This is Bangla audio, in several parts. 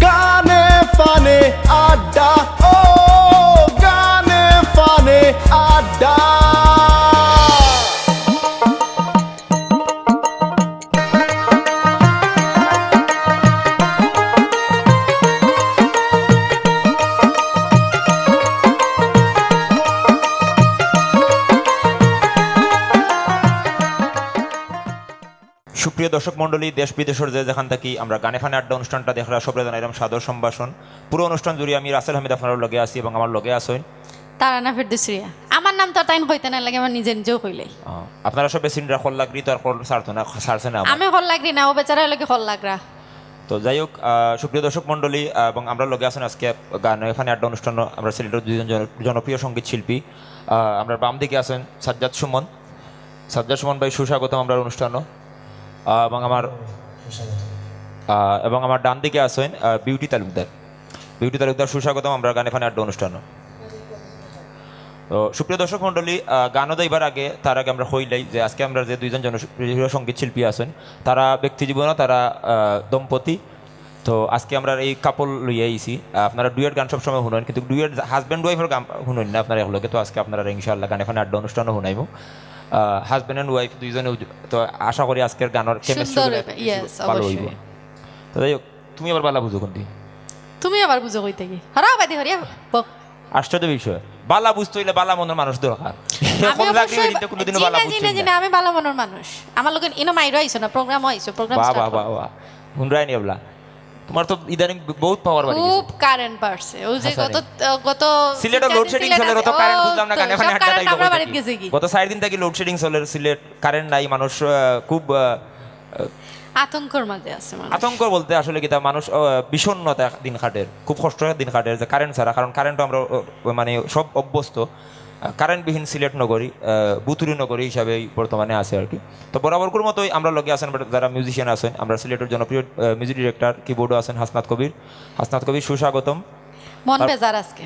গানে ফানে আড্ডা, ও গানে ফানে আড্ডা। সুপ্রিয় দর্শক মণ্ডলী, দেশ বিদেশের যে যেখান থেকে আমরা গানে ফানে আড্ডা অনুষ্ঠানটা দেখরা সবরে জানাইলাম সাদর সম্ভাষণ। পুরো অনুষ্ঠান জুড়ে আমি রাসেল হামিদ আপনার লগে আছি এবং আমার লগে আসেন তারানা ফেরদৌসিয়া। আমার নাম তো তাইন কইতে না লাগে, আমার নিজেও কইলাই। আপনারা সবে সিনরা খল লাগরি তো আর খল ছাড়তো না, ছাড়ছে না। আমি হল লাগরি না, ও বেচারা লাগে হল লাগরা। তো যাই হোক, সুপ্রিয় দর্শক মণ্ডলী এবং আমরা লগে আসেন আজকে গানে ফানে আড্ডা অনুষ্ঠান। আমরা সিলেটের দুজন জনপ্রিয় সঙ্গীত শিল্পী। আমরা বাম দিকে আছেন সাজ্জাদ সুমন ভাই, সুস্বাগতম আমরা অনুষ্ঠান। এবং আমার ডান দিকে আছেন বিউটি তালুকদার, সুস্বাগতম আমরা গানে ফানে আড্ডা অনুষ্ঠান। তো সুপ্রিয় দর্শক মণ্ডলী, গানও যাইবার আগে তার আগে আমরা হইলাই যে আজকে আমরা যে দুইজন জনপ্রিয় সঙ্গীত শিল্পী আছেন তারা ব্যক্তি জীবনে তারা দম্পতি। তো আজকে আমরা এই কাপল লইয়া আইছি। আপনারা ডুয়েট গান সবসময় শুনেন, কিন্তু ডুয়েট হাজব্যান্ড ওয়াইফের গান শুনেন না আপনারা একলগে। তো আজকে আপনারা ইনশাআল্লাহ গানে ফানে আড্ডা অনুষ্ঠানও শুনাইব। হাজব্যান্ড অ্যান্ড ওয়াইফ দুইজনে। তো আশা করি আজকের গানের কেমিস্ট্রি ভালো হইব। তো যাই হোক, তুমি আবার বালা বুঝো কোনটি? তুমি আবার বুঝো কইতে কি হরা বাদি হরিয়া বক। আশ্চর্য বিষয়, বালা বুঝতে হইলে বালা মনের মানুষ দরকার। কোনোদিনও বালা বুঝতে না, আমি বালা মনের মানুষ। আমার লোকের ইনো মাইরো আইছো না, প্রোগ্রাম হইছো, প্রোগ্রাম স্টার্ট। বাহ হুনরাই নিবলা, তোমার তো ইদানিং বহুত পাওয়ার বাড়ি গেছে। খুব কারেন্ট পারছে। ওই যে গত সিলেটে লোডশেডিং চলে, তো কারেন্ট বুঝলাম না কেন এখানে আড্ডা দাইলো। আমরা বাড়িতে গেছে কি গত 4 দিন থেকে লোডশেডিং চলে সিলেট, কারেন্ট নাই, মানুষ খুব আতঙ্কের মাঝে আছে। আতঙ্ক বলতে আসলে কি, তা মানুষ বিষণ্ণতা দিন কাটের, খুব কষ্টের দিন কাটের যে কারেন্ট ছাড়া। কারণ কারেন্ট আমরা মানে সব অভ্যস্ত। কারেন্টবিহীন সিলেট নগরী বুতুরি নগরী হিসাবে বর্তমানে আছে আর কি। তো বরাবরকুর মতোই আমরা লগে আছেন যারা মিউজিশিয়ান আছেন। আমরা সিলেটের জনপ্রিয় মিউজিক ডিরেক্টর কিবোর্ডও আছেন হাসনাত কবির, সুস্বাগতম। মন বেজার আজকে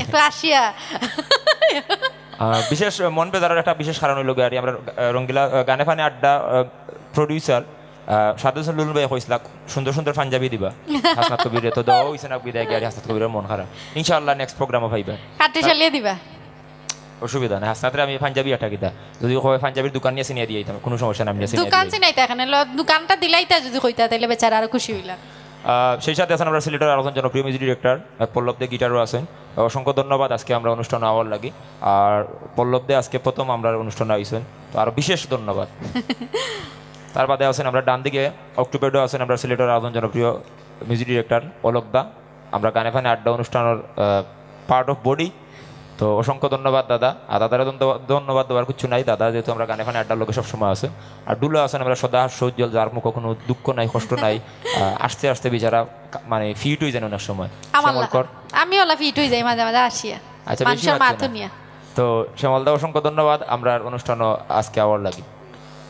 একটু আসিয়া বিশেষ মন বেজারের একটা বিশেষ কারণ হইল আর আমরা রঙ্গিলা গানে ফানে আড্ডা প্রডিউসার সাদুল লুল ভাই কইসলা সুন্দর সুন্দর পাঞ্জাবি দিবা হাসনাত কবির। তো দাও হইছে না বিদায় গিয়ে হাসনাত কবিরের মন খারাপ। ইনশাআল্লাহ নেক্সট প্রোগ্রামে পাইবা, কাটে চালিয়ে দিবা, অসুবিধা নাই। হাসনাতের আমি পাঞ্জাবি আটা কিতা যদি কয় পাঞ্জাবির দোকান নিয়ে চিনিয়ে দিয়ে দিতাম, কোনো সমস্যা নাই। দোকান চিনাইতা এখানে দোকানটা দিলাইতা যদি কইতা তাইলে বেচারা আরো খুশি হইলা। সেই সাথে আছেন আমরা সিলেটের আরেকজন জনপ্রিয় মিউজিক ডিরেক্টর পল্লব দে, গিটারও আছেন। অসংখ্য ধন্যবাদ আজকে আমরা অনুষ্ঠানে আওয়ার লাগি। আর পল্লব দে আজকে প্রথম আমরা অনুষ্ঠানে আইসেন, তো আরো বিশেষ ধন্যবাদ। তার বাদে আছেন আমরা ডান দিকে অক্টোবরও আছেন আমরা সিলেটের আরেকজন জনপ্রিয় মিউজিক ডিরেক্টর অলোক দা। আমরা গানে ফানে আড্ডা অনুষ্ঠানের পার্ট অফ বডি। তো অসংখ্য ধন্যবাদ দাদা। আর দাদারা ধন্যবাদ দেওয়ার কিছু নাই, দাদা যেহেতু আমরা গানে ফানে আড্ডার লোকে সবসময় আছে। আর ডুলো আছেন আমরা সদা সৌজ্জ্বল, যার মুখ কোনো দুঃখ নাই, কষ্ট নাই। আস্তে আস্তে বিচারা মানে ফিট হয়ে যান অনেক সময়। আমি ওলা ফিট হয়ে যাই মাঝে মাঝে আসিয়া। আচ্ছা, তো শ্যামলদা অসংখ্য ধন্যবাদ। আমরা অনুষ্ঠানও আজকে আওয়ার লাগি।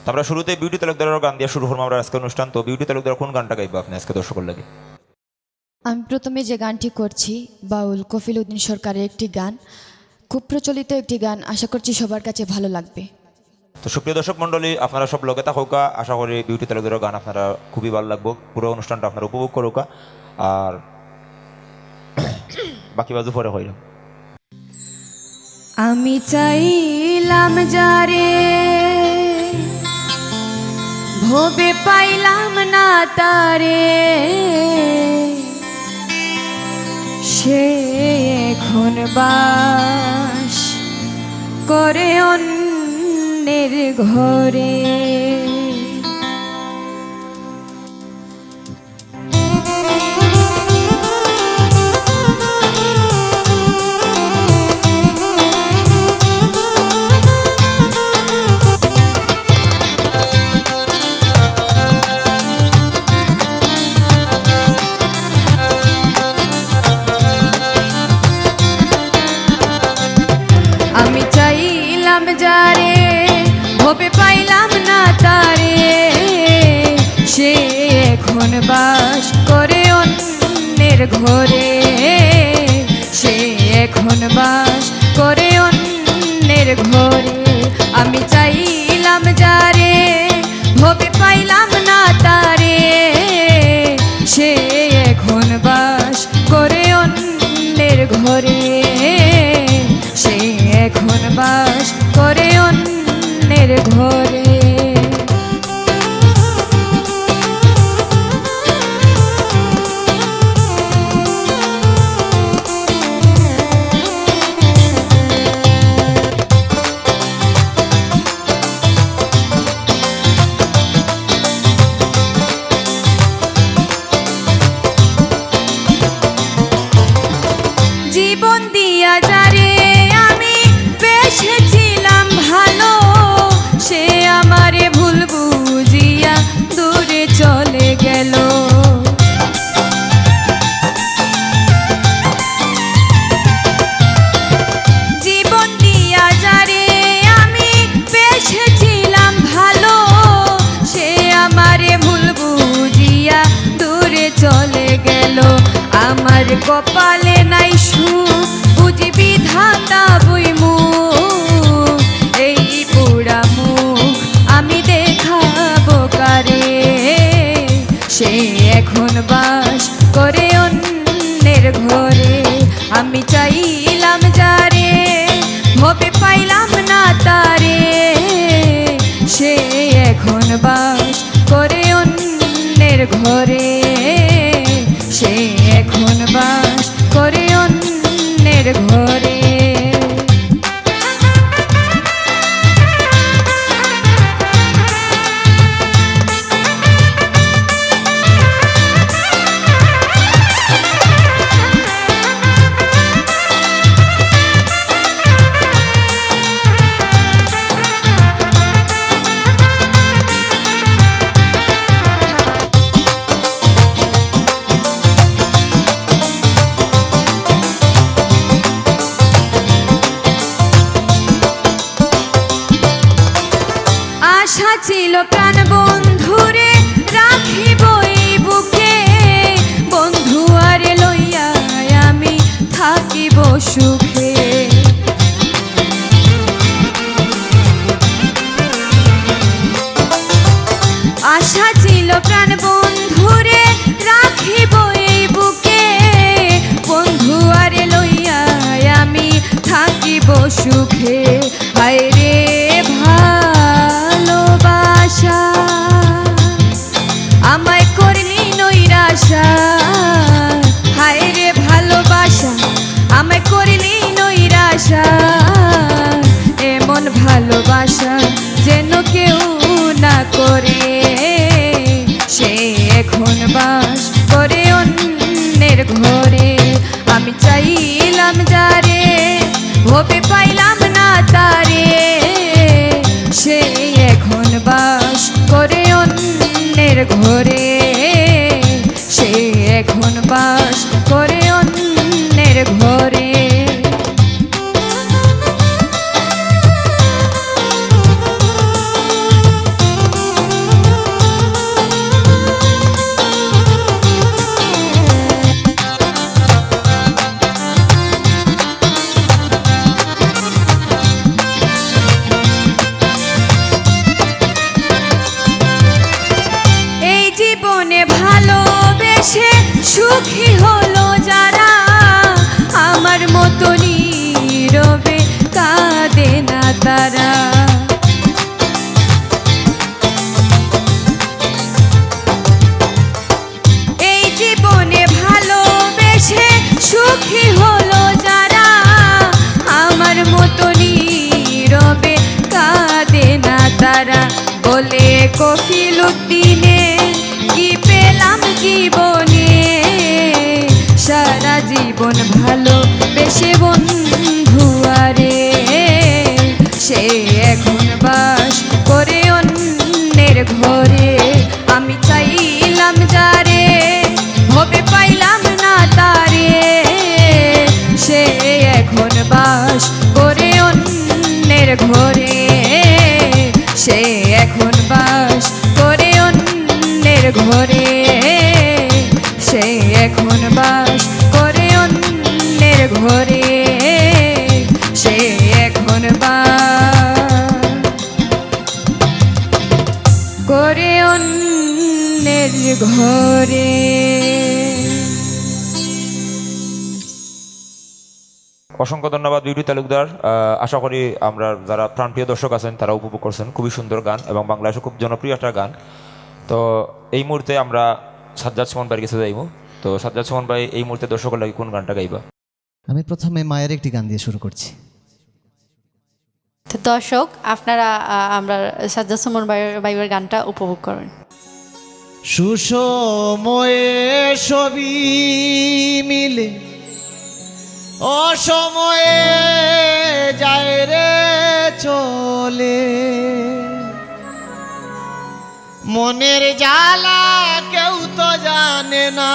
তো আমরা শুরুতে বিউটি তালুকদারের গান দিয়ে শুরু করবো আমরা আজকে অনুষ্ঠান। তো বিউটি তালুকদার কোন গানটা গাইবো আপনি আজকে দর্শকের লাগি? আমি প্রথমে যে গানটি করছি বাউল কফিল উদ্দিন সরকারের একটি গান, খুব প্রচলিত একটি গান, আশা করছি সবার কাছে ভালো লাগবে। তো সুপ্রিয় দর্শক মণ্ডলী, আপনারা সব লগে থাকুকা। আশা করি বিউটি তালুকদারের গান আপনারা খুবই ভালো লাগবে, পুরো অনুষ্ঠানটা আপনারা উপভোগ করুকা। আর বাকি বাজু পরে হইল। আমি চাইলাম যারে ভবে পাইলাম না তারে, সে এখন বাস করে অন্যের ঘরে। আমি চাইলাম যারে ভবে পাইলাম না তারে, সে এখন বাস করে অন্যের ঘরে, সে এখন বাস করে অন্যের ঘরে। আমি চাইলাম যারে ভবে পাইলাম না তারে, সে এখন বাস করে অন্যের ঘরে। জীবন দিয়া যারে আমি বেসেছিলাম ভালো, সে আমারে ভুল বুঝিয়া দূরে চলে গেল। জীবন দিয়া যারে আমি বেসেছিলাম ভালো, সে আমারে ভুল বুঝিয়া দূরে চলে গেল। আমার কপালে নাই সুখ, বুঝি বিধাতা বইমু, এই পুরা মুখ আমি দেখাবো কারে। সে এখন বাস করে অন্যের ঘরে, আমি চাইলাম যারে ভবে পাইলাম না তারে। সে এখন বাস করে অন্যের ঘরে, সে এখন বাস করে অন্যের ঘরে। আশা ছিল প্রাণ বন্ধুরে রাখিব এই বুকে, বন্ধু আরে লইয়া আমি থাকিব সুখে। আশা ছিল প্রাণ বন্ধুরে রাখিব এই বুকে, বন্ধু আরে লইয়া আমি থাকিব সুখে। হায় রে ভালোবাসা আমায় করলি নৈরাশা, হায় রে ভালোবাসা আমায় করলি নৈরাশা। এমন ভালোবাসা যেন কেউ না করে, সে এখন বাস করে অন্যের ঘরে। আমি চাইলাম যারে ভবে পাইলাম না তারে, সে এখন বাস করে অন্যের ঘরে, সে এখন বাস করে অন্যের ঘরে। জীবনে ভালোবেসে সুখী হলো যারা, আমার মতো নীরবে কাঁদে না তারা। এই জীবনে ভালোবেসে সুখী হলো যারা, আমার মতো নীরবে কাঁদে না তারা। বলে কফিল উদ্দিনে কি পেলাম জীবনে, সারা জীবন ভালো বেশে বন্ধু আরে, সে অসংখ্য ধন্যবাদ বিউটি তালুকদার। আশা করি আমরা যারা প্রাণপ্রিয় দর্শক আছেন তারা উপভোগ করছেন, খুবই সুন্দর গান এবং বাংলাদেশে খুব জনপ্রিয় একটা গান। তো এই মুহূর্তে আমরা সাজ্জাদ সুমন ভাইয়ের কাছে যাইব। তো সাজ্জাদ সুমন ভাই এই মুহূর্তে দর্শকের লাগে কোন গানটা গাইবা? আমি প্রথমে মায়ের একটি গান দিয়ে শুরু করছি। তো দর্শক আপনারা আমরা সাজ্জাদ সুমন ভাইয়ের গানটা উপভোগ করেন। সুসময়ে সবই মিলে অসময়ে যায় রে চলে, মনের জ্বালা কেউ তো জানে না,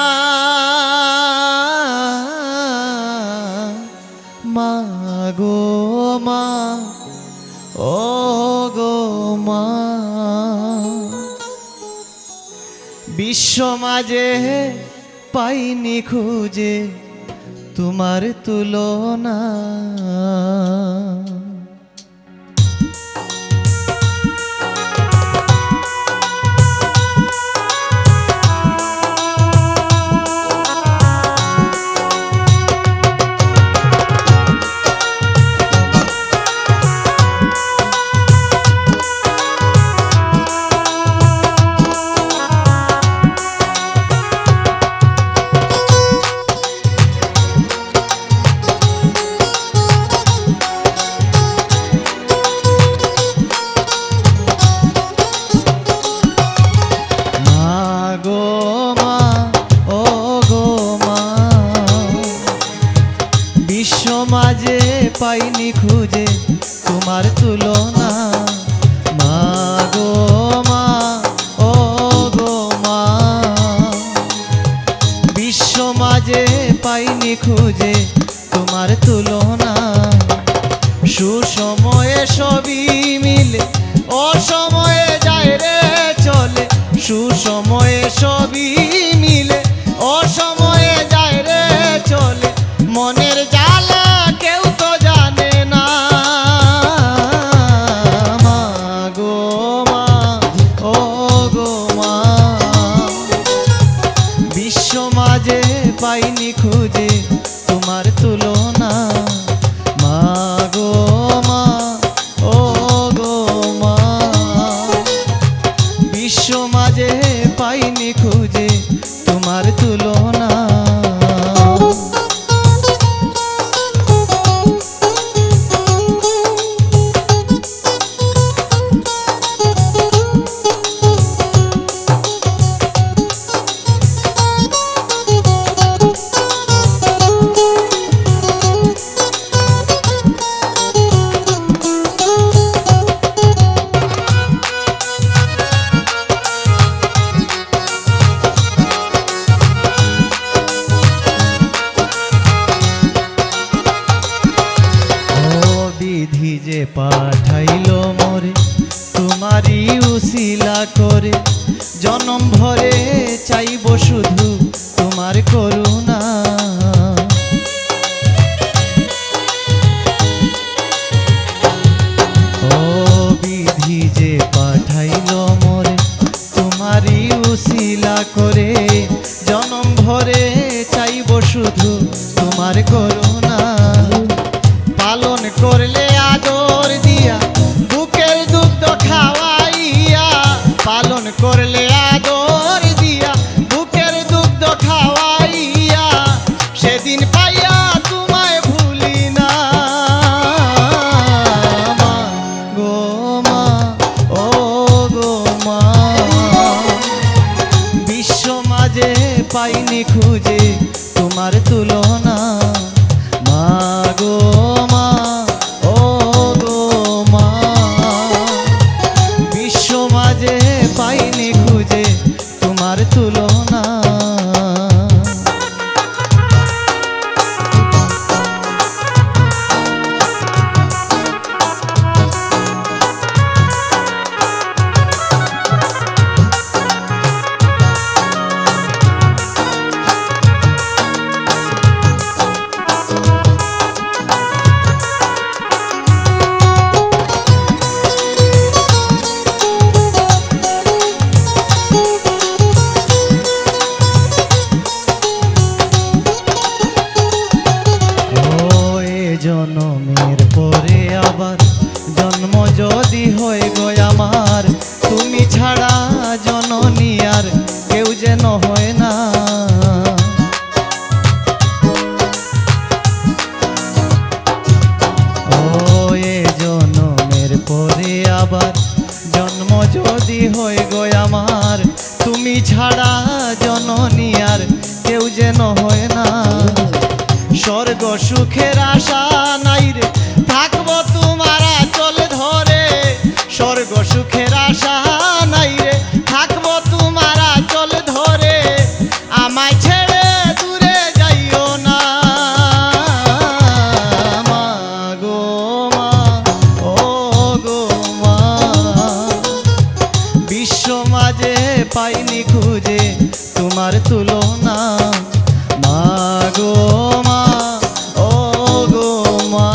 মা গো মা, ও গো মা, বিশ্ব মাঝে পাইনি খুঁজে তোমার তুলনা। মাঝে পাইনি খুঁজে তোমার তুলনা, মা গো মা, ও গো মা, বিশ্ব মাঝে পাইনি খুঁজে তোমার তুলনা। সুসময়ে সবই মিলে অসময়ে যায় রে চলে, সুসময়ে সবই মিলে অসময়ে যায় রে চলে, মনের জ্বালা কেউ তো জানে না, মা গো মা, ও গো মা, বিশ্ব মাঝে পাইনি খুঁজে তোমার তুলনা, মা গো মা, ও গো মা, বিশ্ব মাঝে পাইনি খুঁজে তোমার তুলনা। বিধি যে পাঠাইলো মোরে তোমারই উসিলা করে, জনম ভরে চাইব শুধু তোমার করুণা, ও বিধি যে পাঠাইলো মোরে তোমারই উসিলা করে, জনম ভরে চাইব শুধু তোমার করুণা, পালন করলে আদর দিয়া বুকের দুগ্ধ খাওয়াইয়া, পালন করলে আদর দিয়া বুকের দুগ্ধ খাওয়াইয়া, সেদিন পাইয়া তোমায় ভুলি না, মা গো মা, ও গো মা, বিশ্ব মাঝে পাইনি খুঁজে তোমার তুলনা, মা গো মা, ও গো মা, বিশ্ব মাঝে পাইনি খুঁজে তোমার তুলনা। জনমের পরে আবার জন্ম যদি হয়ে গো আমার, তুমি ছাড়া জননী আর কেউ যেন হয় না। ও এ জনমের পরে আবার জন্ম যদি হয়ে গো আমার, তুমি ছাড়া জননী আর কেউ যেন হয় না। স্বর্গ সুখের আশা নাই রে, থাকবো তোমার আঁচল ধরে। স্বর্গ সুখের আশা নাই রে, থাকবো তোমার আঁচল ধরে। আমায় ছেড়ে দূরে যাইও না মা গো মা, ও গো মা। বিশ্ব মাঝে পাইনি খুঁজে তোমার তুলনা, মা গো মা, ও গো মা।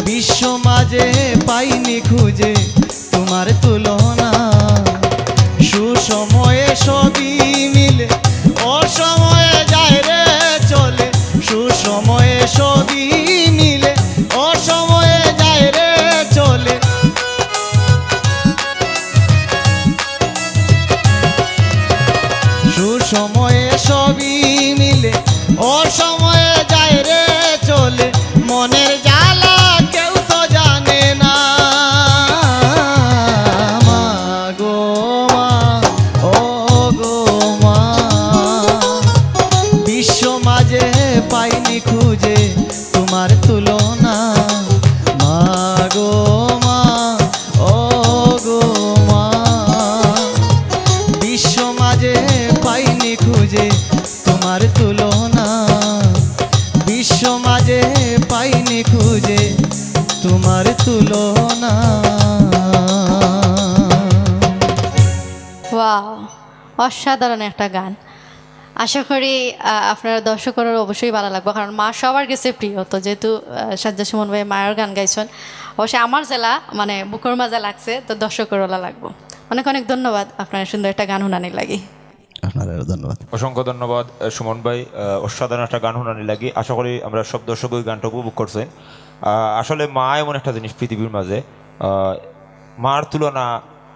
বিশ্ব মাঝে পাইনি খুঁজে তোমার তুলনা। সুসময়ে সবই মিলে অসময়ে যায় রে চলে। সুসময়ে সবই মিলে অসময়ে যায় রে চলে। সুসময়ে সবই মিলে অসময়ে যায় রে চলে। মনের জ্বালা কেউ তো জানে না মা গো মা, ও গো মা। বিশ্ব মাঝে পাইনি খুঁজে তোমার তুলনা, মা গো মা, ও গো মা। বিশ্ব মাঝে পাইনি খুঁজে তোমার তুলনা, বিশ্ব মাঝে পাইনি খুঁজে তোমার তুলনা। ওয়াও, অসাধারণ একটা গান। আশা করি আপনারা দর্শকের অবশ্যই ভালো লাগবে, কারণ মা সবার কাছে প্রিয়। তো যেহেতু সাজ্জাদ সুমন ভাই মায়ের গান গাইছেন, অবশ্যই আমার জেলা মানে বুকর মাজা লাগছে, তো দর্শকের ওলা লাগবো। অনেক অনেক ধন্যবাদ আপনার সুন্দর একটা গান শুনানি লাগি। আপনারও ধন্যবাদ। অসংখ্য ধন্যবাদ সুমন ভাই, অসাধারণ একটা গান শোনানি লাগি। আশা করি আমরা সব দর্শক ওই গানটা উপভোগ করছেন। আসলে মা এমন একটা জিনিস পৃথিবীর মাঝে, মার তুলনা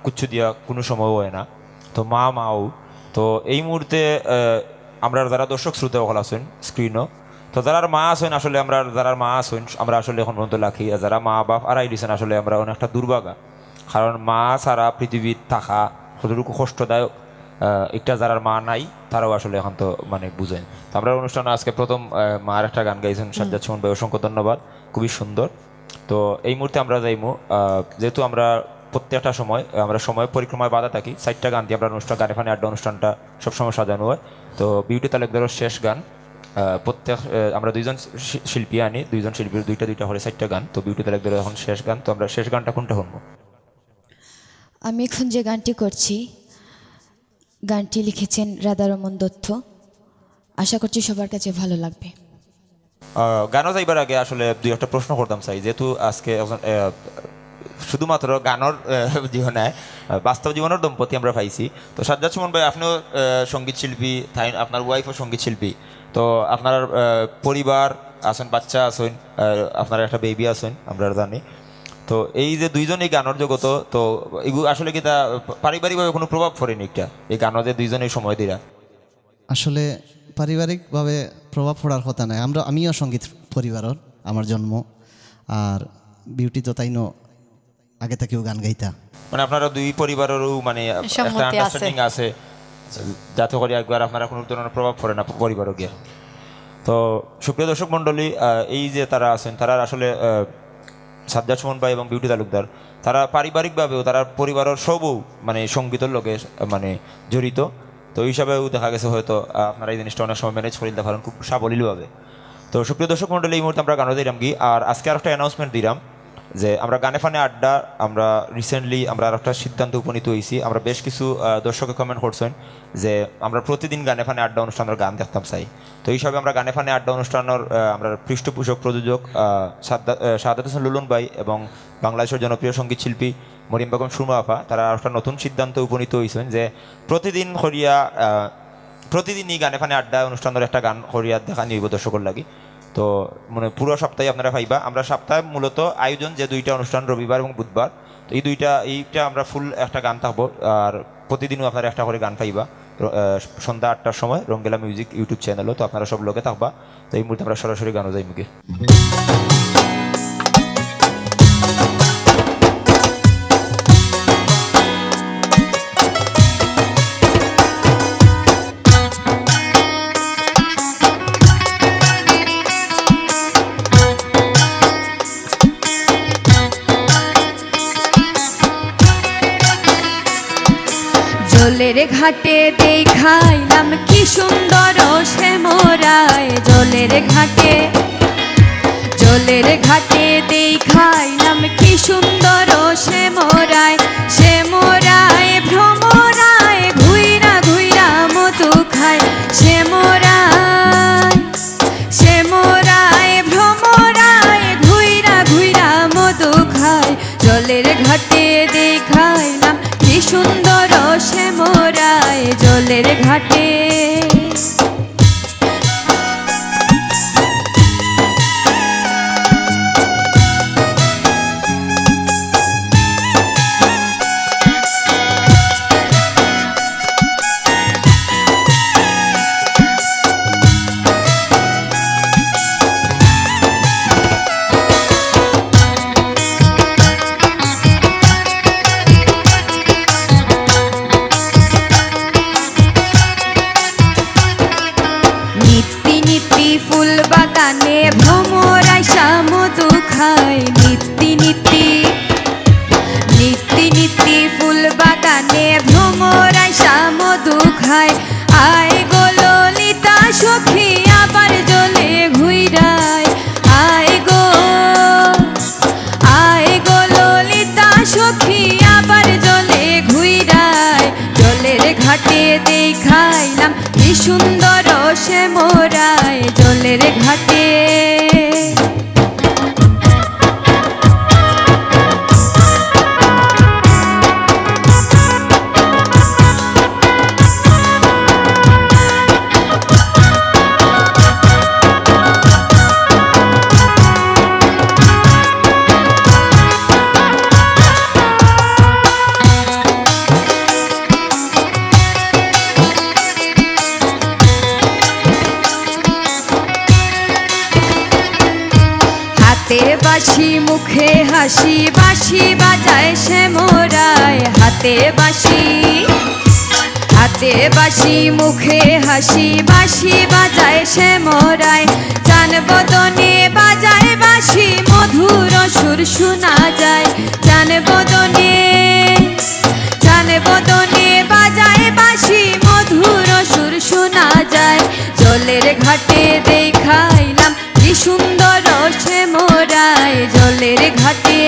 কুচ্ছু দিয়া কোনো সময় হয় না। তো মা মাও তো এই মুহূর্তে আমরা যারা দর্শক শ্রোতা হল আছেন স্ক্রিনও, তো যারা মা আছেন আসলে আমরা যারা মা আছেন আমরা আসলে এখন পর্যন্ত লাখি। যারা মা বাপ আড়াই দিয়েছেন আসলে আমরা অনেকটা দুর্ভাগা, কারণ মা ছাড়া পৃথিবীর থাকা কতটুকু কষ্টদায়ক একটা যারা মা নাই তারাও আসলে এখন তো মানে বুঝেন। তো আমরা অনুষ্ঠানে আজকে প্রথম মার একটা গান গাইছেন সাজ্জাদ সুমন ভাই, অসংখ্য ধন্যবাদ, খুবই সুন্দর। তো এই মুহূর্তে আমরা যাইমু, যেহেতু আমরা প্রত্যেকটা সময় আমরা সময় পরিক্রমায় বাধা থাকি, 4টা গান দিয়ে আমরা অনুষ্ঠান গানে ফানে আড্ডা অনুষ্ঠানটা সবসময় সাজানো হয়। তো বিউটি তালুকদারের শেষ গান, প্রত্যেক আমরা দুইজন শিল্পী আনি, দুইজন শিল্পীর দুইটা হলে 4টা গান। তো বিউটি তালুকদারের এখন শেষ গান, তো আমরা শেষ গানটা কোনটা শুনবো? আমি এখন যে গানটি করছি, গানটি লিখেছেন রাধারমন দত্ত। আশা করছি সবার কাছে ভালো লাগবে। গানও যাইবার আগে আসলে দুই একটা প্রশ্ন করতাম চাই, যেহেতু আজকে একজন শুধুমাত্র গানের জীবনে বাস্তব জীবনের দম্পতি আমরা পাইছি। তো সাজ্জাদ সুমন ভাই আপনিও সঙ্গীত শিল্পী, তাই আপনার ওয়াইফও সঙ্গীত শিল্পী। তো আপনার পরিবার আছেন, বাচ্চা আছেন, আপনার একটা বেবি আছেন আমরা জানি। তো এই যে দুইজনই গানের জগত, তো এগুলো আসলে কি তা পারিবারিকভাবে কোনো প্রভাব পড়েনি একটা এই গানের যে দুইজনই সময় দিরা? আসলে পারিবারিকভাবে প্রভাব পড়ার কথা নয়। আমিও সঙ্গীত পরিবারের, আমার জন্ম। আর বিউটি তো তাই আগে থেকেও গান গাইতা। মানে আপনারা দুই পরিবারেরও মানে একটা আন্ডারস্ট্যান্ডিং আছে, যাতে করে একবার আপনারা কোনো ধরনের প্রভাব পড়ে না পরিবারও গিয়ে। তো সুপ্রিয় দর্শক মণ্ডলী, এই যে তারা আছেন তারা আসলে সাজ্জাদ সুমন ভাই এবং বিউটি তালুকদার, তারা পারিবারিকভাবেও তারা পরিবারের সবও মানে সঙ্গীতের লোকে মানে জড়িত। তো এই হিসাবেও দেখা গেছে হয়তো আপনারা এই জিনিসটা অনেক সময় ম্যানেজ করে দিতে পারেন খুব সাবলীলভাবে। তো সুপ্রিয় দর্শক মণ্ডলী, এই মুহূর্তে আমরা গানও দিলাম কি, আর আজকে আর একটা অ্যানাউন্সমেন্ট দিলাম যে আমরা গানে ফানে আড্ডা আমরা রিসেন্টলি আমরা আর একটা সিদ্ধান্ত উপনীত হয়েছি। আমরা বেশ কিছু দর্শকে কমেন্ট করছেন যে আমরা প্রতিদিন গানে ফানে আড্ডা অনুষ্ঠানের গান দেখতাম চাই। তো এই হিসাবে আমরা গানে ফানে আড্ডা অনুষ্ঠানের আমরা পৃষ্ঠপোষক প্রযোজক শাহাদাত হোসেন লুলন ভাই এবং বাংলাদেশের জনপ্রিয় সঙ্গীত শিল্পী মরিয়ম বেগম সুরমা আপা, তারা একটা নতুন সিদ্ধান্ত উপনীত হয়েছেন যে প্রতিদিনই গানে ফানে আড্ডা অনুষ্ঠানের একটা গান হরিয়া দেখা নিব দর্শকের লাগি। তো মানে পুরো সপ্তাহে আপনারা পাইবা। আমরা সপ্তাহে মূলত আয়োজন যে 2টা অনুষ্ঠান, রবিবার এবং বুধবার, তো এই এইটা আমরা ফুল একটা গান থাকবো, আর প্রতিদিনও আপনারা একটা করে গান পাইবা সন্ধ্যা 8টার সময় রঙ্গেলা মিউজিক ইউটিউব চ্যানেলও। তো আপনারা সব লোকে থাকবা। তো এই মুহূর্তে আমরা সরাসরি গানও যাই মুখে। জলের ঘাটে দেখাইলাম কি সুন্দর সে মোরায়, জলের ঘাটে দেখাইলাম কি সুন্দর সে মোরায়, ভ্রমরায় ঘুইরা ঘুইরা মধু খায়, সে মোরায় ভ্রমরায় ঘুইরা ঘুইরা মধু খায়, জলের ঘাটে দেখাইলাম কি সুন্দর সে মোরায়, জলের ঘাটে। ফুল বাগানে ভ্রমরায় মধু খায়, নিত্যি নিত্যি ফুল বাগানে ভ্রমরায় মধু খায়, আয় গো ললিতা সখী আবার জলে ঘুইরায়, আয় গো ললিতা সখী আবার জলে ঘুইরায়, জলের ঘাটে দেখাইলাম কি সুন্দর সে মোরায়, জলের ঘাটে। বাঁশি মুখে হাসি, বাঁশি বাজায় সে মোরায়, হাতে বাঁশি মুখে হাসি, বাঁশি বাজায় সে মোরায়, চান বদনে বাজায় বাঁশি মধুর সুর শোনা যায়, চান বদনে বাজায় বাঁশি মধুর সুর শোনা যায়, জলের ঘাটে দেখাইলাম কি সুন্দর সে মোরায়, জলের ঘাটে।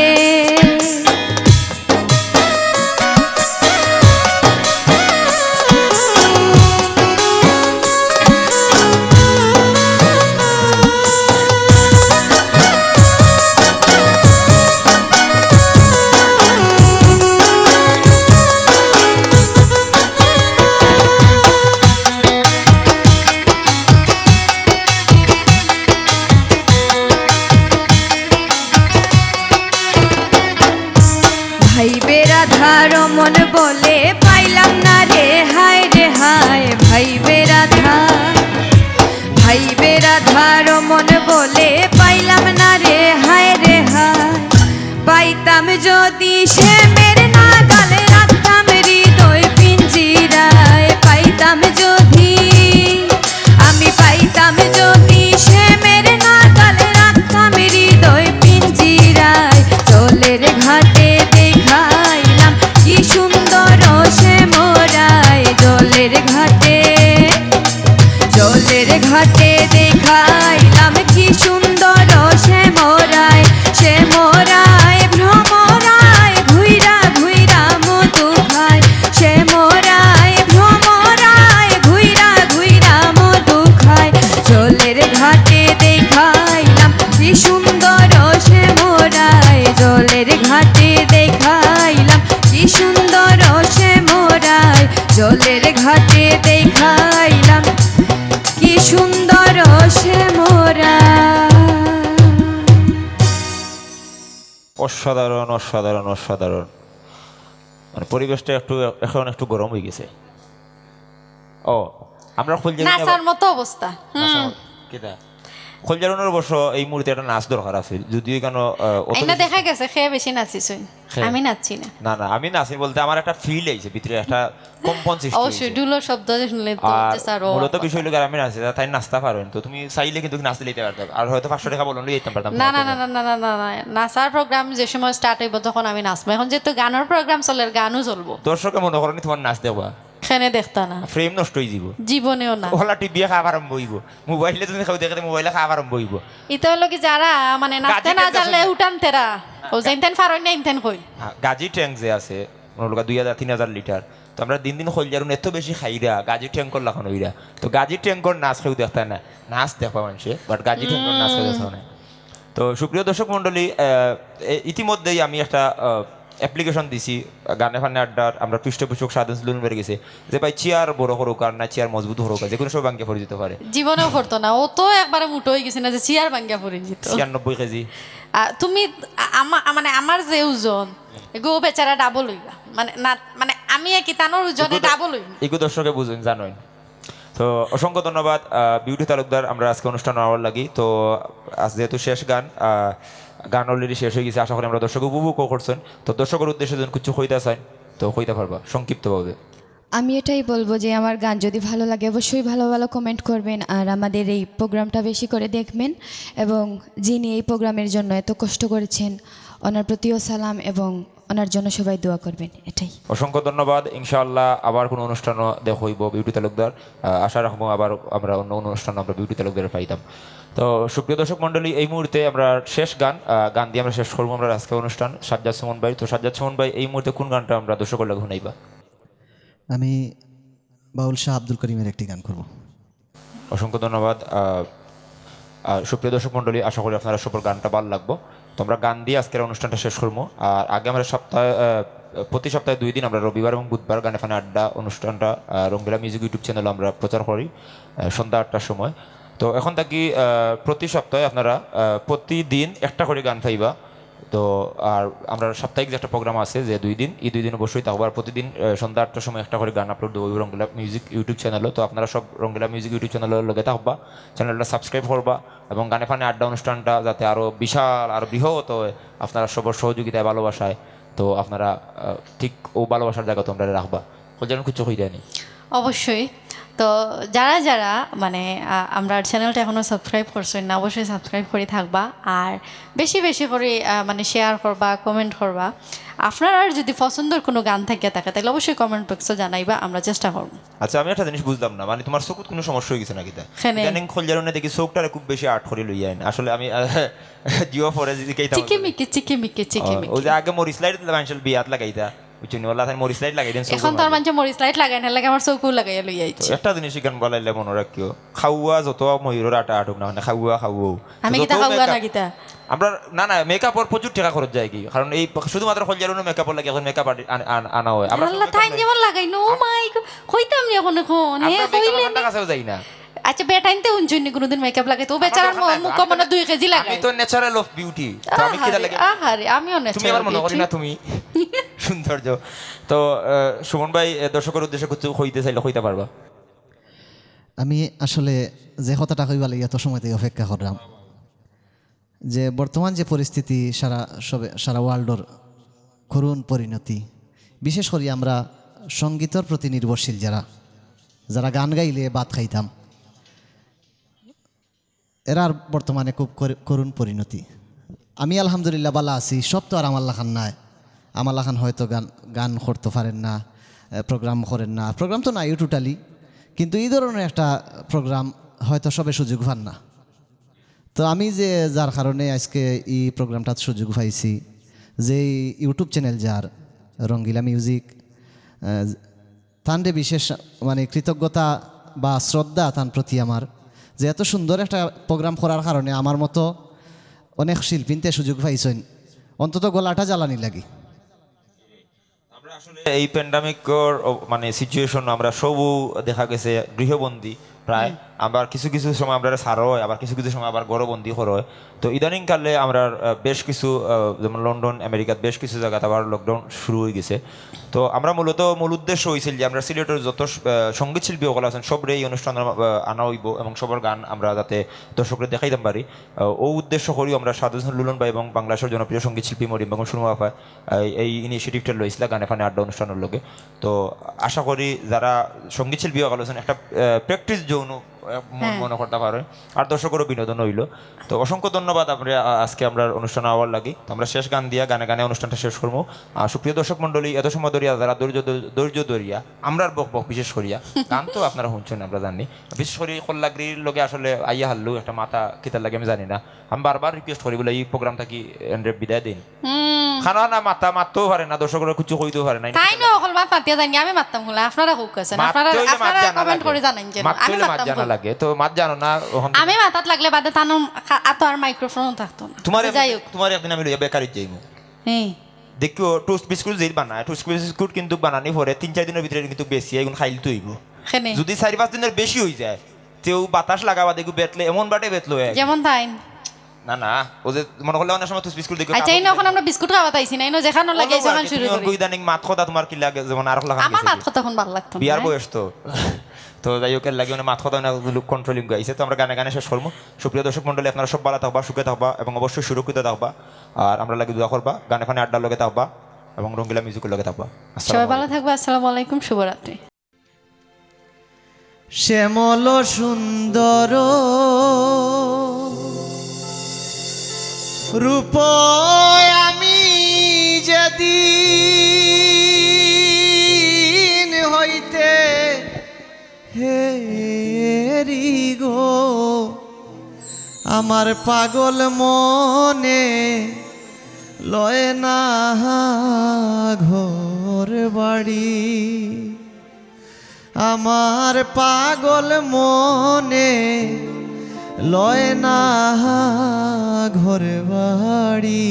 ভাইবে রাধার মন বলে পাইলাম না রে, হায় রে হায়, ভাইবে রাধার মন বলে পাইলাম না রে, হায় রে হায়, পাইতাম যদি সে মেরে নাগাল রাখতাম হৃদয় পিঞ্জিরায়, পাইতাম যদি সে মেরে নাগাল রাখতাম হৃদয় পিঞ্জিরায়, জলের ঘাটে দেখাইলাম কি সুন্দর সে মোরায়, জলের ঘাটে দেখাইলাম কি সুন্দর সে মোরায়, ভ্রমরায় ঘুইরা ঘুইরা মধু খায়, সে মোরায় ভ্রমরায় ঘুইরা ঘুইরা মধু খায়, জলের ঘাটে দেখাইলাম কি সুন্দর সে মোরায়, জলের ঘাটে দেখাইলাম কি সুন্দর সে মোরায়, জলের ঘাটে দেখাইলাম কি সুন্দর সে মোরায়। অসাধারণ অসাধারণ অসাধারণ। মানে পরিবেশটা এখন একটু গরম হয়ে গেছে। ও আমরা নাচার মতো অবস্থা। খোলজারুনের অবশ্য এই মুহূর্তে একটা নাচ দরকার আছে, যদিও কেন এনে দেখা গেছে খেয়ে বেশি নাচিস, আমি নাচছি না। না না আমি নাচি বলতে আমার একটা ফিল হয়েছে ভিতরে, একটা কম্পন সৃষ্টি অবশ্যই হয়েছে। ডুলোর শব্দ শুনলে তো আর যে স্যার ও মূলত বিষয় হলো আমি নাচি তাই নাচতে পারেন, তো তুমি চাইলে কিন্তু নাচতে দিতে পারতাম, আর হয়তো 500 টাকা বলুন যেতে পারতাম। না না না না না না না না নাচার প্রোগ্রাম যে সময় স্টার্ট হইব তখন আমি নাচবো। এখন যেহেতু গানের প্রোগ্রাম চলে, গানও চলবো। দর্শকে মনে করেনি তোমার নাচ দেবা, খেনে দেখতা না, ফ্রেম নষ্ট হয়ে যাব, জীবনেও না। ওলা টিভিয়ে খাওয়া আরম্ভ হইব, মোবাইলে তুমি খাও দেখে মোবাইলে খাওয়া আরম্ভ হইব। এটা হলো কি যারা মানে নাচতে না জানলে উঠান তেরা ও জানতেন ফারন না ইনতেন কই। গাজী ট্যাঙ্ক যে আছে মনে 2000-3000 লিটার, তো আমরা দিন দিন খোলজারুন এত বেশি খাইরা গাজী ট্যাঙ্কর লাগানো হইরা, তো গাজী ট্যাঙ্কর নাচ কেউ দেখতে না, নাচ দেখবা মানুষে, বাট গাজী ট্যাঙ্কর নাচ কেউ দেখতে না। তো সুপ্রিয় দর্শক মণ্ডলী, ইতিমধ্যেই আমি একটা অ্যাপ্লিকেশন দিছি গানে ফানে আড্ডার, আমরা পৃষ্ঠপোষক সাধন সুলুন বেড়ে গেছে যে ভাই চেয়ার বড় হোক আর না চেয়ার মজবুত হোক, যে কোনো সব ভাঙ্গে পড়ে যেতে পারে। জীবনেও করতো না, ও তো একবারে মুটো হয়ে গেছে না যে চেয়ার ভাঙ্গা পড়ে যেত। 96 কেজি। তুমি মানে আমার যে ওজন গো বেচারা ডাবল হইবা, মানে না মানে আমি কি তানোর ওজনে ডাবল হইব। এগু দর্শকে বুঝুন জানোই। তো অসংখ্য ধন্যবাদ বিউটি তালুকদার, আমরা আজকে অনুষ্ঠান হওয়ার লাগি। তো আজ যেহেতু শেষ গান অলরেডি শেষ হয়ে গেছে, আশা করি আমরা দর্শক উপভোগ করছেন। তো দর্শকের উদ্দেশ্যে যখন কিছু কইতে চান তো কইতে পারবা সংক্ষিপ্তভাবে। আমি এটাই বলবো যে আমার গান যদি ভালো লাগে অবশ্যই ভালো ভালো কমেন্ট করবেন, আর আমাদের এই প্রোগ্রামটা বেশি করে দেখবেন, এবং যিনি এই প্রোগ্রামের জন্য এত কষ্ট করেছেন ওনার প্রতিও সালাম, এবং ওনার জন্য সবাই দোয়া করবেন। এটাই। অসংখ্য ধন্যবাদ। ইনশাআল্লাহ আবার কোনো অনুষ্ঠানও হইব বিউটি তালুকদার, আশা রাখবো আবার আমরা অন্য অনুষ্ঠান আমরা বিউটি তালুকদার পাইতাম। তো সুপ্রিয় দর্শক মণ্ডলী, এই মুহূর্তে আমরা শেষ গান দিয়ে আমরা শেষ করবো আমরা আজকে অনুষ্ঠান। সাজ্জাদ সুমন ভাই, তো সাজ্জাদ সুমন ভাই এই মুহূর্তে কোন গানটা আমরা দর্শকের লাগে শুনাইবা? আমি বাউল শাহ আব্দুল করিমের একটি গান করব। অসংখ্য ধন্যবাদ। সুপ্রিয় দর্শক মণ্ডলী, আশা করি আপনারা সবার গানটা ভালো লাগবো। তো আমরা গান দিয়ে আজকের অনুষ্ঠানটা শেষ করবো। আর আগে আমরা প্রতি সপ্তাহে 2 দিন আমরা রবিবার এবং বুধবার গানে ফানে আড্ডা অনুষ্ঠানটা রঙ্গিলা মিউজিক ইউটিউব চ্যানেলে আমরা প্রচার করি সন্ধ্যা 8টার সময়। তো এখন থাকি প্রতি সপ্তাহে আপনারা প্রতিদিন একটা করে গান পাইবা। তো আর আমরা সাপ্তাহিক যে একটা প্রোগ্রাম আছে যে 2 দিন, এই 2 দিন অবশ্যই থাকবো। আর প্রতিদিন সন্ধ্যা 8টার সময় একটা করে গান আপলোড দেবো রঙ্গিলা মিউজিক ইউটিউব চ্যানেলে। তো আপনারা সব রঙ্গিলা মিউজিক ইউটিউব চ্যানেলের লগে থাকবা, চ্যানেলটা সাবস্ক্রাইব করবা, এবং গানে ফানে আড্ডা অনুষ্ঠানটা যাতে আরও বিশাল আরও বৃহৎ হয় আপনারা সবার সহযোগিতায় ভালোবাসায়, তো আপনারা ঠিক ও ভালোবাসার জায়গা তোমরা রাখবা, যেন কিছু হয়ে যায়নি। অবশ্যই। তো যারা যারা মানে আমরা চ্যানেলটা এখনও সাবস্ক্রাইব করছেন না, অবশ্যই সাবস্ক্রাইব করে থাকবা, আর বেশি বেশি করে মানে শেয়ার করবা, কমেন্ট করবা। আপনার আর যদি পছন্দের কোনো গান থাকে তাহলে অবশ্যই কমেন্ট বক্সে জানাইবা, আমরা চেষ্টা করবো। আচ্ছা, আমি একটা জিনিস বুঝলাম না, মানে তোমার চোখত কোনো সমস্যা হয়ে গেছে নাকি? ইদানিং খোলজারুনে দেখি চোখটারে খুব বেশি আর্ট করে লইয়া আইন। আসলে আমি জিও ফরে যদি কেইতা চিকিমিকি চিকিমিকি চিকিমিকি ওই যে আগে মরিস লাইট মানুষের বিয়াত লাগাইতা, বুঝছেন, ওলা তাই মরিস লাইট লাগাই দেন। এখন তার মানে মরিচ লাইট লাগাই না লাগে, আমার চৌকু লাগাই লই আইছি। একটা জিনিস গান বলাইলে মনে রাখিও, খাওয়া যত ময়ূরের আটা আটুক না, মানে খাওয়া আমি কিতা খাওয়া না কিতা আমরা না না মেকআপর প্রচুর টাকা খরচ যায় কি, কারণ এই শুধুমাত্র খোলজারুনে মেকআপর লাগে, এখন মেকআপ আনা হয়। আমরা আল্লাহ তাই যেমন লাগাই নো মাই কইতাম নি এখন আমরা কাছেও যাই না। আচ্ছা বেটাইনতে উনজুনি কোনদিন মেকআপ লাগাই তো বেচারার মুখ মানে 2 কেজি লাগাই। আমি তো ন্যাচারাল অফ বিউটি, তো আমি কিটা লাগে আহারে আমিও ন্যাচারাল। তুমি আবার মনে করি না তুমি সৌন্দর্য। তো সুমন ভাই দর্শকের উদ্দেশ্যে কিছু কইতে চাইলে কইতে পারবা? আমি আসলে যে কথাটা কইবা লাগি এত সময় থেকে অপেক্ষা করলাম, যে বর্তমান যে পরিস্থিতি সারা ওয়ার্ল্ডর করুণ পরিণতি, বিশেষ করে আমরা সঙ্গীতের প্রতি নির্ভরশীল যারা গান গাইলে ভাত খাইতাম, এরার বর্তমানে খুব করুণ পরিণতি। আমি আলহামদুলিল্লাহ ভালো আছি, সব তো আর আমার লাখান নাই। আমার লাখান হয়তো গান করতে পারেন না, প্রোগ্রাম করেন না, প্রোগ্রাম তো নাই টোটালি, কিন্তু এই ধরনের একটা প্রোগ্রাম হয়তো সবে সুযোগ পান না। তো আমি যে যার কারণে আজকে এই প্রোগ্রামটার সুযোগ পাইছি, যে ইউটিউব চ্যানেল যার রঙ্গিলা মিউজিক, তানরে বিশেষ মানে কৃতজ্ঞতা বা শ্রদ্ধা তার প্রতি আমার, যে এত সুন্দর একটা প্রোগ্রাম করার কারণে আমার মতো অনেক শিল্পীতে সুযোগ পাইছেন, অন্তত গলাটা জ্বালানি লাগে। আমরা আসলে এই প্যান্ডামিকর মানে সিচুয়েশন আমরা সবও দেখা গেছে গৃহবন্দী প্রায়। আবার কিছু কিছু সময় আমরা ছাড়ো হয়, আবার কিছু কিছু সময় আবার গড়বন্দি করো হয়। তো ইদানিংকালে আমরা বেশ কিছু যেমন লন্ডন আমেরিকাত বেশ কিছু জায়গাতে আবার লকডাউন শুরু হয়ে গেছে। তো আমরা মূল উদ্দেশ্য হয়েছিল যে আমরা সিলেটের যত সঙ্গীত শিল্পী সকল আছেন সবরে এই অনুষ্ঠান আনা হইব এবং সবার গান আমরা যাতে দর্শকরা দেখাইতে পারি, ও উদ্দেশ্য করি আমরা সাদু হোসেন লুলন ভাই এবং বাংলাদেশের জনপ্রিয় সঙ্গীত শিল্পী মরিম এবং সুরমা আফা এই ইনিশিয়েটিভটা লইছিল গানে ফানে আড্ডা অনুষ্ঠানের লোকে। তো আশা করি যারা সঙ্গীত শিল্পী সকল আছেন একটা প্র্যাকটিস জোন মনে করতে পারে আর দর্শকেরও বিনোদন হইল। তো অসংখ্য ধন্যবাদ আজকে আমরা অনুষ্ঠান আওয়ার লাগি। তো আমরা শেষ গান দিয়া গানে গানে অনুষ্ঠানটা শেষ করবো। আর সুপ্রিয় দর্শক মন্ডলী, এত সময় ধরিয়া যারা ধৈর্য ধরিয়া আমরা বক বক বিশেষ করিয়া গান তো আপনারা শুনছেন আমরা জানি, বিশেষ করে কল্লাগ্রির লোকে আসলে আইয়া হারলু একটা মাথা কিতার লাগে আমি জানি না, আমি বারবার রিকোয়েস্ট করি বলে এই প্রোগ্রামটা কি বিদায় দিন খানা না মাথা মারতেও পারে না, দর্শকরা কিছু কইতেও পারে না। তাই না অকল মাত মাতিয়া জানি আমি মারতাম হলে আপনারা হোক কইছেন, আপনারা কমেন্ট করে জানান যে আমি মাত জানা লাগে। তো মাত জানো না, আমি মাথাত লাগলে বাদে তানো আতো আর মাইক্রোফোন থাকতো না। তোমার একদিন আমি লইয়া বেকারি যাইমু হ্যাঁ দেখিও টোস্ট বিস্কুট যেই বানায়, টোস্ট বিস্কুট কিন্তু বানানি পরে 3-4 দিনের ভিতরে কিন্তু বেশি এগুলো খাইলে তো হইব। যদি 4-5 দিনের বেশি হয়ে যায় তেও বাতাস লাগাবা দেখো বেতলে এমন বাটে বেতলো যেমন তাই না না ও যে মনে করলে অনেক সময় টোস্ট বিস্কুট দেখো। আচ্ছা না এখন আমরা বিস্কুট খাওয়া তাইছি না, যেখানে লাগে যখন শুরু করি ইদানিং মাত কথা তোমার কি লাগে যেমন আর লাগা আমার মাত কথা এখন ভালো লাগতো বিয়ার বয়স তো তো যাই হোক লাগে মানে মাত কথা না কন্ট্রোলিং গাইছে। তো আমরা গানে গানে শেষ করবো। সুপ্রিয় দর্শক মন্ডলী, আপনারা সব ভালো থাকবা, সুখে থাকবা এবং অবশ্যই সুরক্ষিত থাকবা। আর আমরা লাগে দোয়া করবা, গানে ফানে আড্ডার লগে থাকবা এবং রঙ্গিলা মিউজিকের লগে থাকবা। সবাই ভালো থাকবা। আসসালামু আলাইকুম, শুভরাত্রি। শ্যামল সুন্দর রূপ আমি যেদিন হইতে হেরি গো আমার পাগল মনে লয় না ঘর বাড়ি, আমার পাগল মনে লয় না ঘর বাড়ি।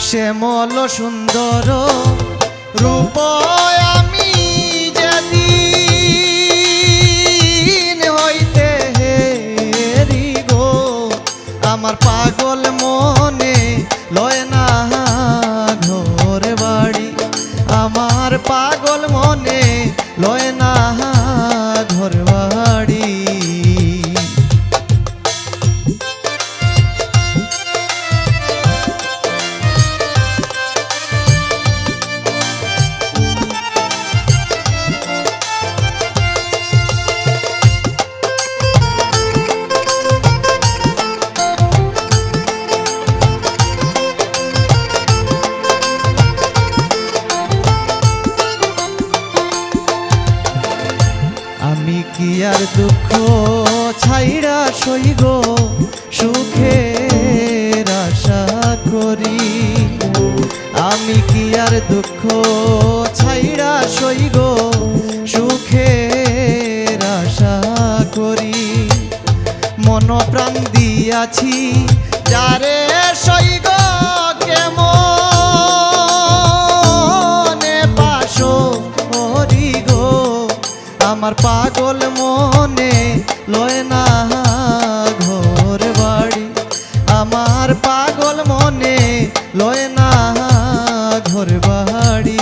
শ্যামল সুন্দর রূপ আমি যেদিন হইতে হেরি গো আমার পাগল মনে লয় না ঘর বাড়ি, আমার পাগল মনে লয় না ঘর বাড়ি। আমি কি আর দুঃখ ছাইড়া সইগ সুখের আশা করি, আমি কি আর দুঃখ ছাইড়া সইগ সুখের আশা করি। মন প্রাণ দিয়াছি যারে সইগ কেমন পাশো হরি গো আমার পাগল মনে লয় না ঘর বাড়ি, আমার পাগল মনে লয় না ঘর বাড়ি।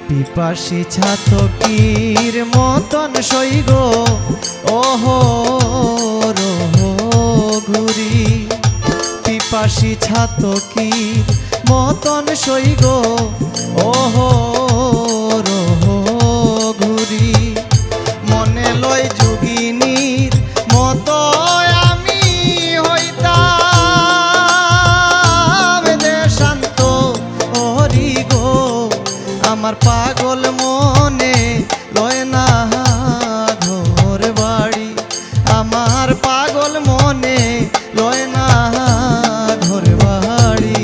পিপাসী ছাতকির মতন সইগ ওহ রোহ ঘুরি, পিপাসী ছাতকীর মতন সইগ ওহো রোহো ঘুরি মনে লয় যোগিনীর মতো আমি হইতাম দেশান্ত হরি গো আমার পাগল মনে লয় না ঘর বাড়ি আমার পাগল মনে লয় না ঘর বাড়ি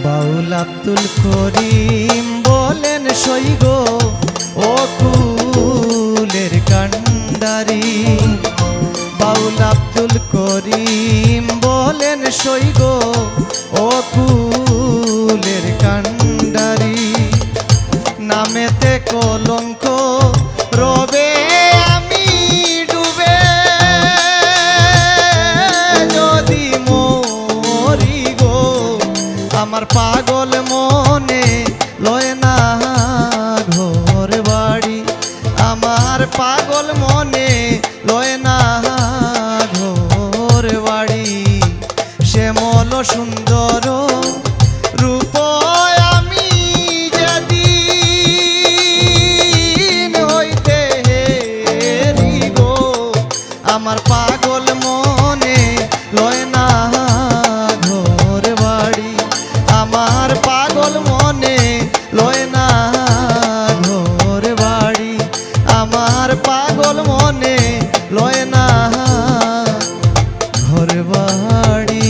বাউল আব্দুল করিম বলেন সইগ ও কুলের কান্ডারি বাউল আব্দুল করিম বলেন সইগ ও কুলের কান্ডারি নামেতে কলঙ্ক রবে আমি ডুবে যদি মরি গো আমার পাগল মনে লয় না ঘর বাড়ি আমার পাগল মনে লয় না ঘর বাড়ি শ্যামল সুন্দর রূপ আমি যেদিন হইতে হেরি গো আমার পাগল মনে লয় না ঘর বাড়ি আমার পাগল মনে লয় না ঘর বাড়ি আমার পাগল মনে লয় না ঘর বাড়ি